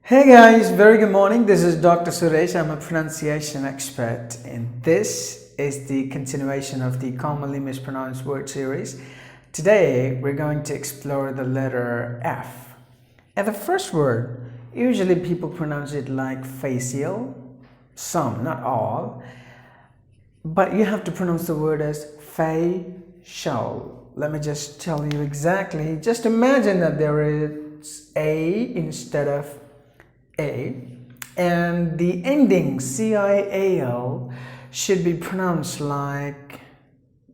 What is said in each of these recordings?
Hey guys, very good morning. This is Dr. Suresh. I'm a pronunciation expert, and this is the continuation of the commonly mispronounced word series. Today, we're going to explore the letter F. And the first word, usually people pronounce it like facial, some, not all, but you have to pronounce the word as facial. Let me just tell you exactly. Just imagine that there is A instead of A, and the ending CIAL should be pronounced like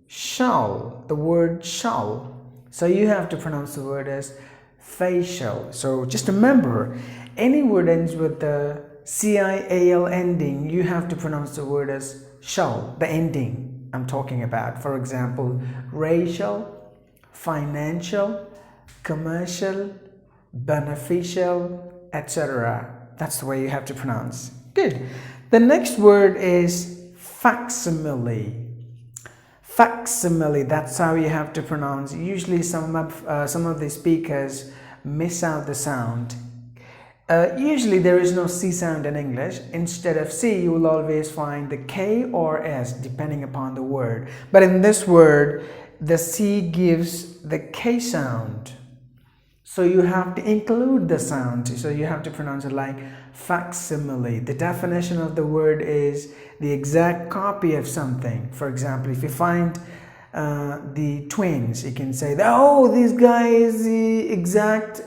shall, the word shall. So you have to pronounce the word as facial. So just remember, any word ends with the CIAL ending, you have to pronounce the word as shall, the ending I'm talking about. For example, racial, financial, commercial, beneficial, etc. That's the way you have to pronounce. Good. The next word is facsimile. Facsimile, that's how you have to pronounce. Usually some of the speakers miss out the sound. Usually there is no C sound in English. Instead of C, you will always find the K or S depending upon the word. But in this word, the C gives the K sound. So you have to include the sound. So you have to pronounce it like facsimile. The definition of the word is the exact copy of something. For example, if you find the twins, you can say, oh, this guy is the exact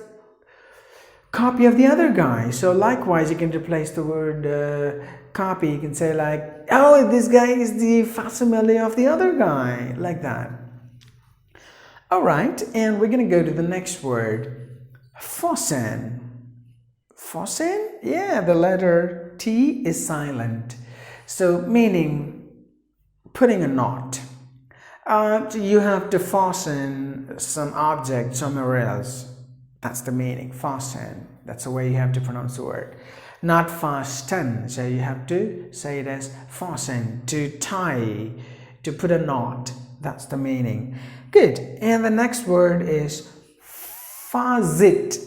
copy of the other guy. So likewise, you can replace the word copy. You can say like, oh, this guy is the facsimile of the other guy, like that. All right, and we're going to go to the next word, FASTEN. FASTEN? Yeah, the letter T is silent. So meaning putting a knot. You have to fasten some object somewhere else. That's the meaning, fasten. That's the way you have to pronounce the word. Not fasten, so you have to say it as fasten, to tie, to put a knot. That's the meaning. Good. And the next word is FAUCET.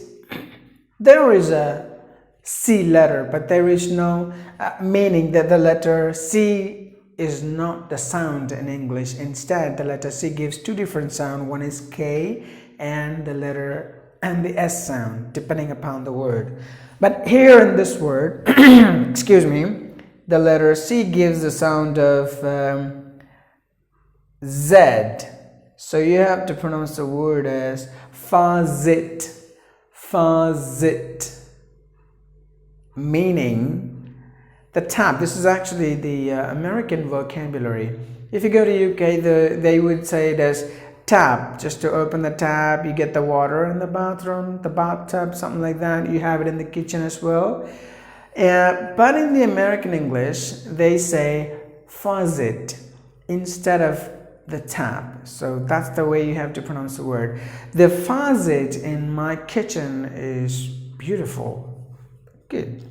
There is a C letter, but there is no meaning that the letter C is not the sound in English. Instead, the letter C gives two different sounds. One is K and the S sound, depending upon the word. But here in this word, excuse me, the letter C gives the sound of Z. So you have to pronounce the word as FAUCET. FAUCET. Meaning the tap. This is actually the American vocabulary. If you go to UK, they would say it as tap. Just to open the tap, you get the water in the bathroom, the bathtub, something like that. You have it in the kitchen as well. But in the American English, they say faucet instead of the tap. So that's the way you have to pronounce the word. The faucet in my kitchen is beautiful. Good.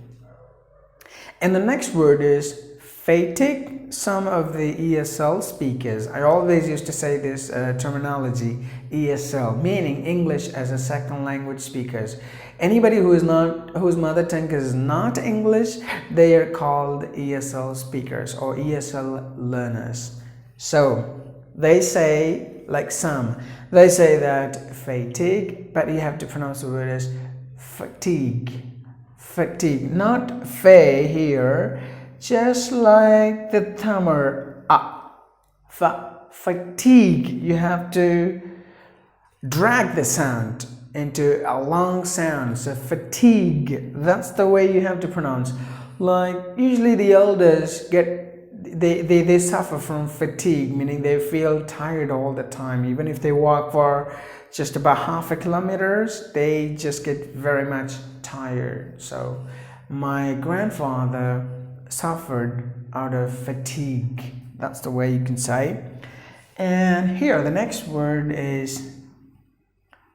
And the next word is fatigue. Some of the ESL speakers, I always used to say this terminology, ESL, meaning English as a second language speakers. Anybody whose mother tongue is not English, they are called ESL speakers or ESL learners. So they say, like some, they say that fatigue, but you have to pronounce the word as fatigue. Fatigue, not fa here, just like the thumber fatigue. You have to drag the sound into a long sound. So fatigue, that's the way you have to pronounce. Like usually the elders they suffer from fatigue, meaning they feel tired all the time. Even if they walk for just about half a kilometer, they just get very much tired. So my grandfather suffered out of fatigue. That's the way you can say. And here the next word is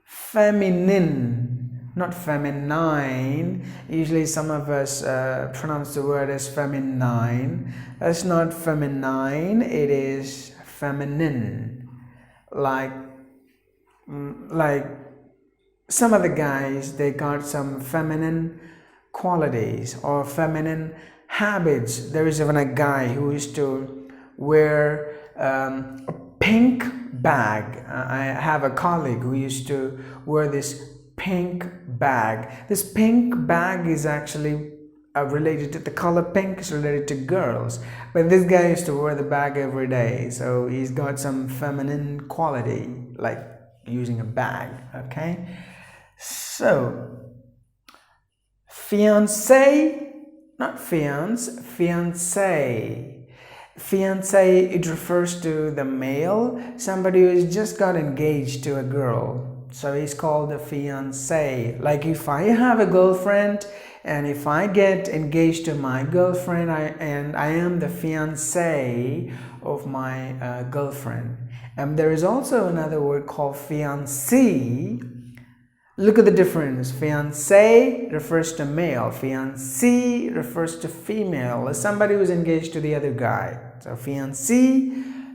feminine, not feminine. Usually some of us pronounce the word as feminine. That's not feminine, it is feminine. Like some of the guys, they got some feminine qualities or feminine habits. There is even a guy who used to wear a pink bag. I have a colleague who used to wear this pink bag. This pink bag is actually related to the color pink, is related to girls, but this guy used to wear the bag every day, so he's got some feminine quality, like using a bag. Okay, so fiance, not fiance, fiance. Fiance, it refers to the male, somebody who has just got engaged to a girl, so he's called a fiance. Like if I have a girlfriend and if I get engaged to my girlfriend, I am the fiance of my girlfriend. And there is also another word called fiancé. Look at the difference. Fiancé refers to male. Fiancée refers to female. Somebody who's engaged to the other guy. So fiancé,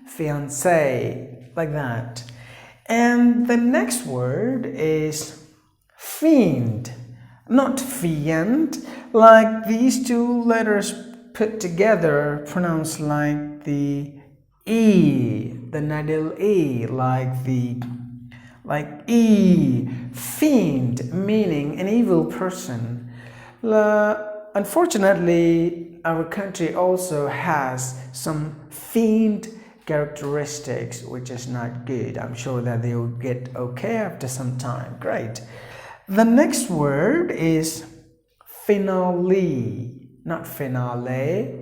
fiancé, like that. And the next word is fiend. Not fiend, like these two letters put together, pronounced like the E, the nadil E, like E, fiend, meaning an evil person. Unfortunately, our country also has some fiend characteristics, which is not good. I'm sure that they will get okay after some time. Great. The next word is finale, not finale.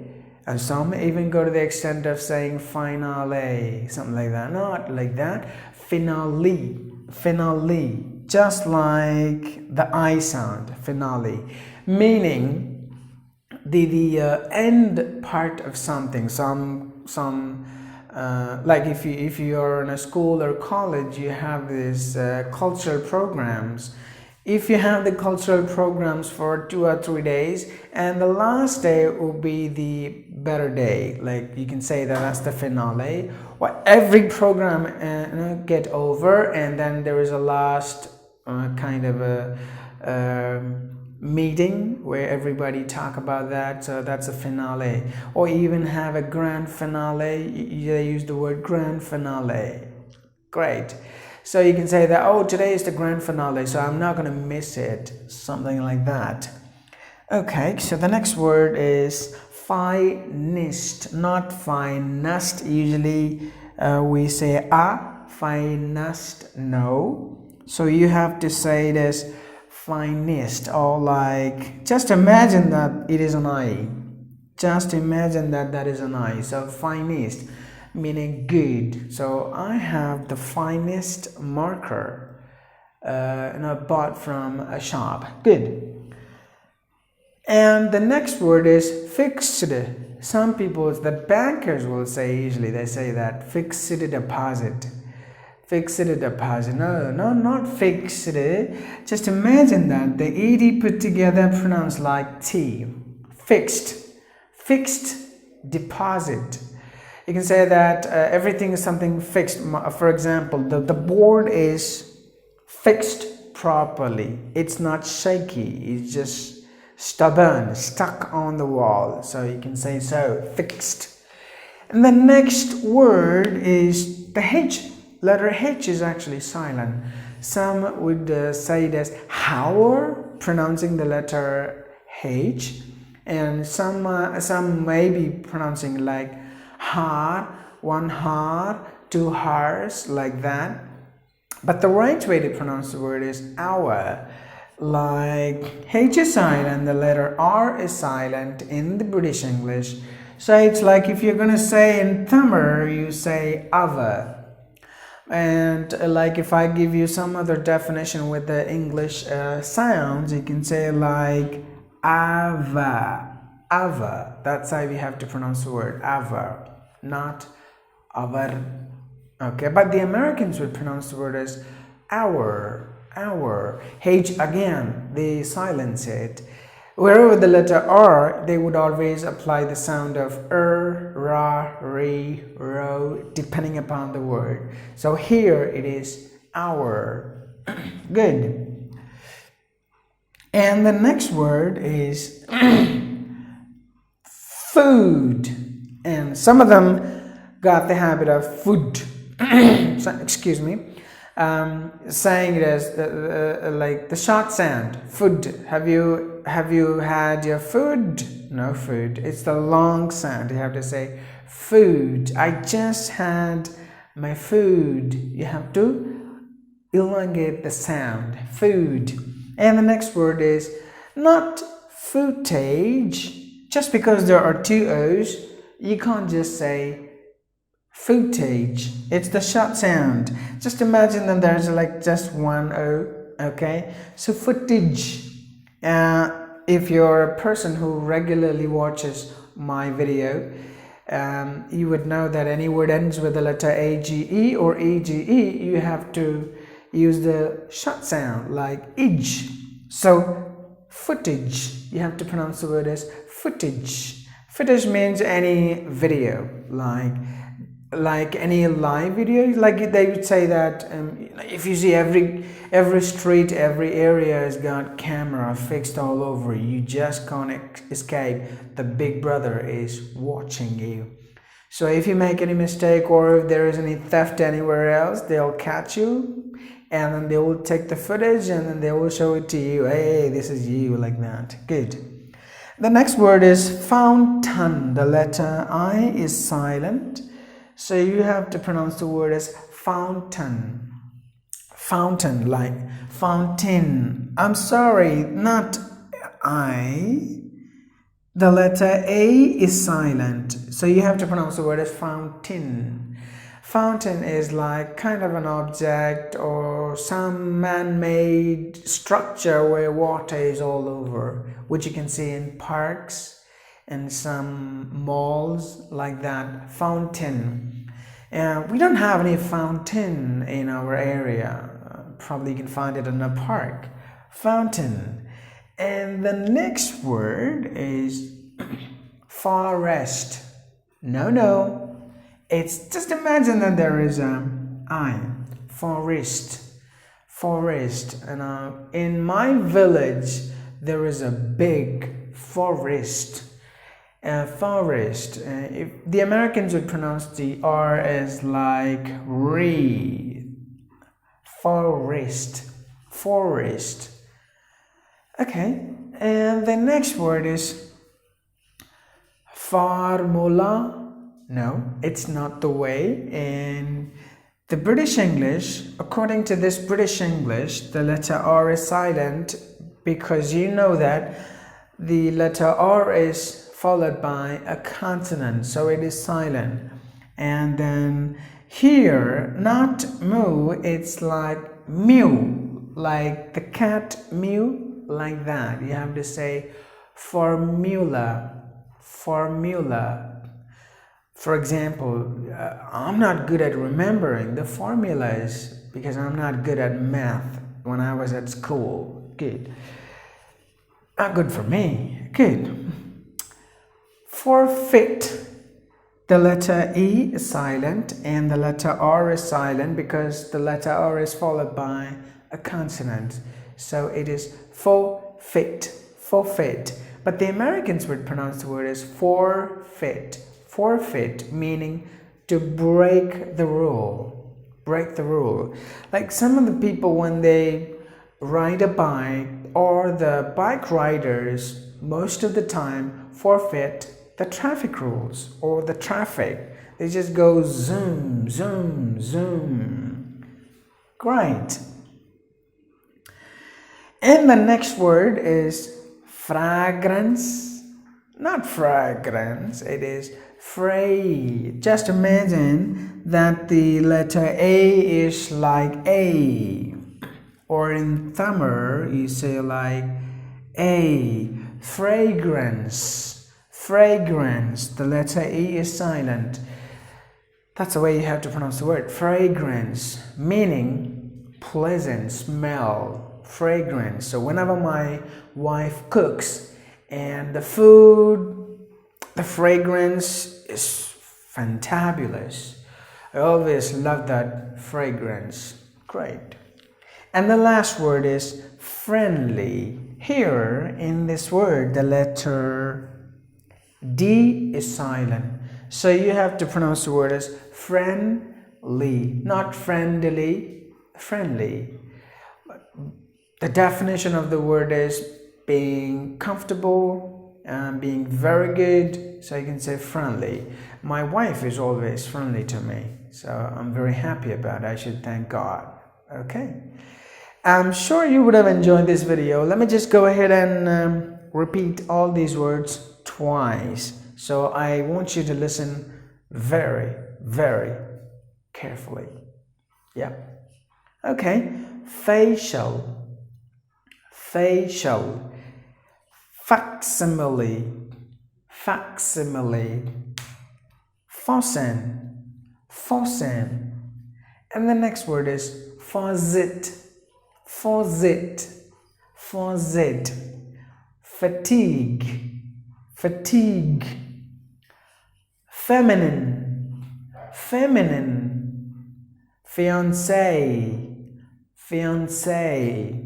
And some even go to the extent of saying finale, something like that. Not like that. Finale, finale, just like the I sound, finale, meaning the end part of something. Like if you are in a school or college, you have these cultural programs. If you have the cultural programs for 2 or 3 days, and the last day will be the better day, like you can say that that's the finale. Well, every program get over, and then there is a last kind of a meeting where everybody talk about that, so that's a finale. Or even have a grand finale. They use the word grand finale. Great. So you can say that, oh, today is the grand finale, so I'm not going to miss it, something like that. Okay, so the next word is finest, not finest. Usually we say finest, no. So you have to say this finest, or like, just imagine that it is an I. Just imagine that that is an I. So finest, meaning good. So I have the finest marker bought from a shop. Good. And the next word is fixed. Some people, the bankers will say, usually they say that fixed deposit. Fixed deposit. No, not fixed. Just imagine that the ed put together pronounced like T. Fixed. Fixed deposit. You can say that everything is something fixed. For example, the board is fixed properly. It's not shaky. It's just stubborn, stuck on the wall. So you can say so, fixed. And the next word is the H. Letter H is actually silent. Some would say it as hour, pronouncing the letter H. And some may be pronouncing like har, 1 hour, 2 hours, like that. But the right way to pronounce the word is hour. Like H is silent, the letter R is silent in the British English. So it's like if you're going to say in Tamil, you say hour. And like if I give you some other definition with the English sounds, you can say like ava, ava. That's how we have to pronounce the word ava, not avar. Okay, but the Americans would pronounce the word as hour, hour. H again, they silence it. Wherever the letter R, they would always apply the sound of ra, re, ro, depending upon the word. So here it is hour. Good. And the next word is food. And some of them got the habit of food. Excuse me. Saying it as like the short sound. Food. Have you had your food? No food. It's the long sound. You have to say food. I just had my food. You have to elongate the sound. Food. And the next word is not footage. Just because there are two O's, you can't just say footage. It's the short sound. Just imagine that there's like just one O. Okay, so footage. If you're a person who regularly watches my video, you would know that any word ends with the letter AGE or EGE, you have to use the short sound like ij. So footage, you have to pronounce the word as footage. Footage means any video, like any live video. Like they would say that if you see every street, every area has got camera fixed all over, you just can't escape. The big brother is watching you. So if you make any mistake or if there is any theft anywhere else, they'll catch you and then they will take the footage and then they will show it to you. Hey, this is you, like that. Good. The next word is fountain. The letter I is silent, so you have to pronounce the word as fountain. Fountain, like fountain. I'm sorry, not I. The letter A is silent, so you have to pronounce the word as fountain. Fountain is like kind of an object or some man-made structure where water is all over, which you can see in parks and some malls like that. Fountain. We don't have any fountain in our area. Probably you can find it in a park. Fountain. And the next word is forest. No. It's just imagine that there is I. Forest. And in my village there is a big forest. Forest. If the Americans would pronounce the R as like re. Forest. Okay, and the next word is formula. No, it's not the way. In the British English, according to this British English, the letter R is silent because you know that the letter R is followed by a consonant, so it is silent. And then here, not moo, it's like mew, like the cat mew, like that. You have to say formula. For example, I'm not good at remembering the formulas because I'm not good at math when I was at school. Good. Not good for me. Good. Forfeit. The letter E is silent and the letter R is silent because the letter R is followed by a consonant. So it is forfeit. But the Americans would pronounce the word as forfeit. Forfeit meaning to break the rule. Like some of the people when they ride a bike or the bike riders most of the time forfeit the traffic rules or the traffic. They just go zoom. Great. And the next word is fragrance. Not fragrance, it is fray. Just imagine that the letter A is like A. Or in Tamil, you say like A. Fragrance. The letter E is silent. That's the way you have to pronounce the word. Fragrance, meaning pleasant smell. Fragrance. So whenever my wife cooks and the food, the fragrance is fantabulous. I always love that fragrance. Great. And the last word is friendly. Here in this word, the letter D is silent. So you have to pronounce the word as friendly, not friendly, friendly. The definition of the word is being comfortable and being very good. So you can say friendly. My wife is always friendly to me. So I'm very happy about it. I should thank God. Okay. I'm sure you would have enjoyed this video. Let me just go ahead and repeat all these words twice. So I want you to listen very, very carefully. Yeah. Okay. Facial, facial. Facsimile, facsimile. FASTEN, FASTEN. And the next word is FAUCET, FAUCET, FAUCET. Fatigue, fatigue. Feminine, feminine. Fiance, fiance.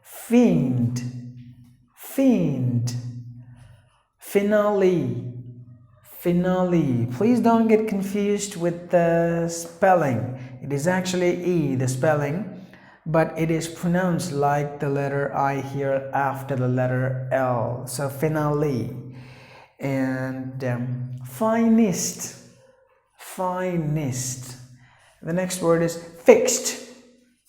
Fiend, fiend. Finale, finale. Please don't get confused with the spelling. It is actually E, the spelling, but it is pronounced like the letter I here after the letter L. So finale. And finest, finest. The next word is fixed,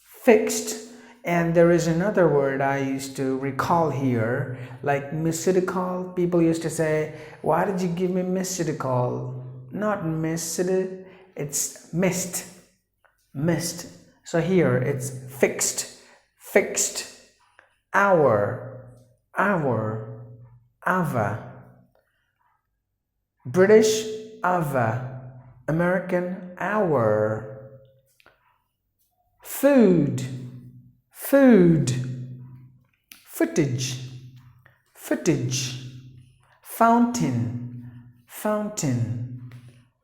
fixed. And there is another word I used to recall here, like misitical. People used to say, why did you give me misitical? Not misiti, it's mist, mist. So here it's fixed, fixed. Hour, hour, ava. British, ava. American, hour. Food, food. Footage, footage. Fountain, fountain.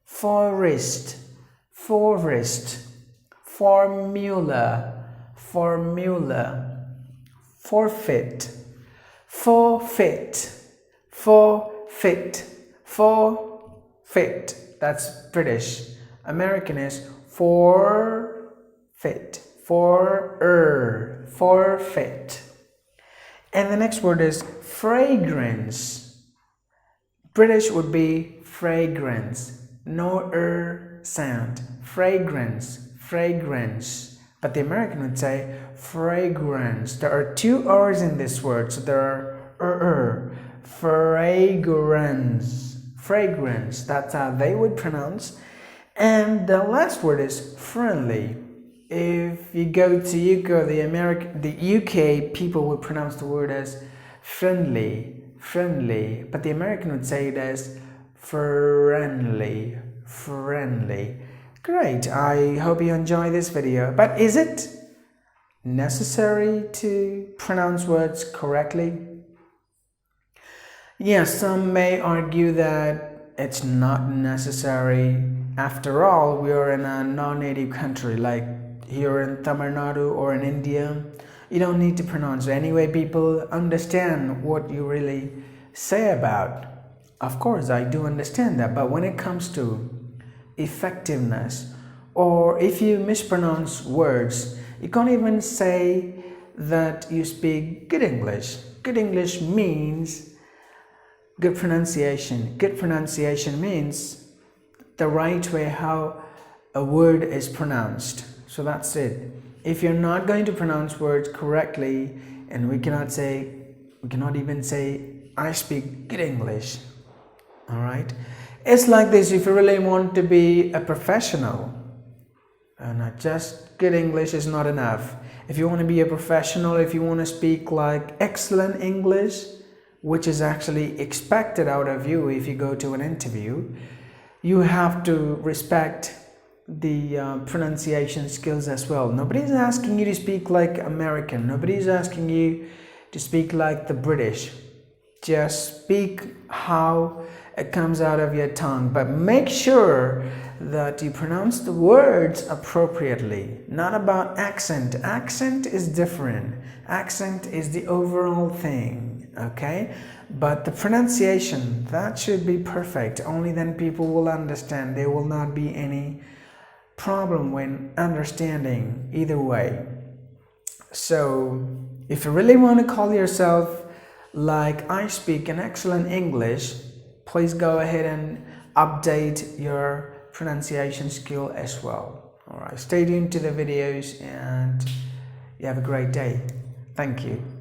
Forest, forest. Formula, formula. Forfeit, forfeit, forfeit, forfeit. That's British. American is forfeit, forfeit. And the next word is fragrance. British would be fragrance, no sound. Fragrance, fragrance. But the American would say fragrance. There are two R's in this word, so there are fragrance, fragrance. That's how they would pronounce. And the last word is friendly. If you go to the UK, people would pronounce the word as friendly, friendly. But the American would say it as friendly, friendly. Great, I hope you enjoy this video. But is it necessary to pronounce words correctly? Yes, some may argue that it's not necessary. After all, we are in a non-native country, like here in Tamil Nadu or in India. You don't need to pronounce it. Anyway, people understand what you really say about. Of course, I do understand that. But when it comes to effectiveness, or if you mispronounce words, you can't even say that you speak good English. Good English means good pronunciation. Good pronunciation means the right way how a word is pronounced. So that's it. If you're not going to pronounce words correctly, and we cannot even say I speak good English. All right. It's like this. If you really want to be a professional, not just good English is not enough. If you want to be a professional, if you want to speak like excellent English, which is actually expected out of you if you go to an interview, you have to respect the pronunciation skills as well. Nobody's asking you to speak like American. Nobody's asking you to speak like the British. Just speak how it comes out of your tongue, but make sure that you pronounce the words appropriately. Not about accent. Accent is different. Accent is the overall thing, okay? But the pronunciation, that should be perfect. Only then people will understand. There will not be any problem when understanding either way. So if you really want to call yourself like I speak an excellent English, please go ahead and update your pronunciation skill as well. All right, stay tuned to the videos and you have a great day. Thank you.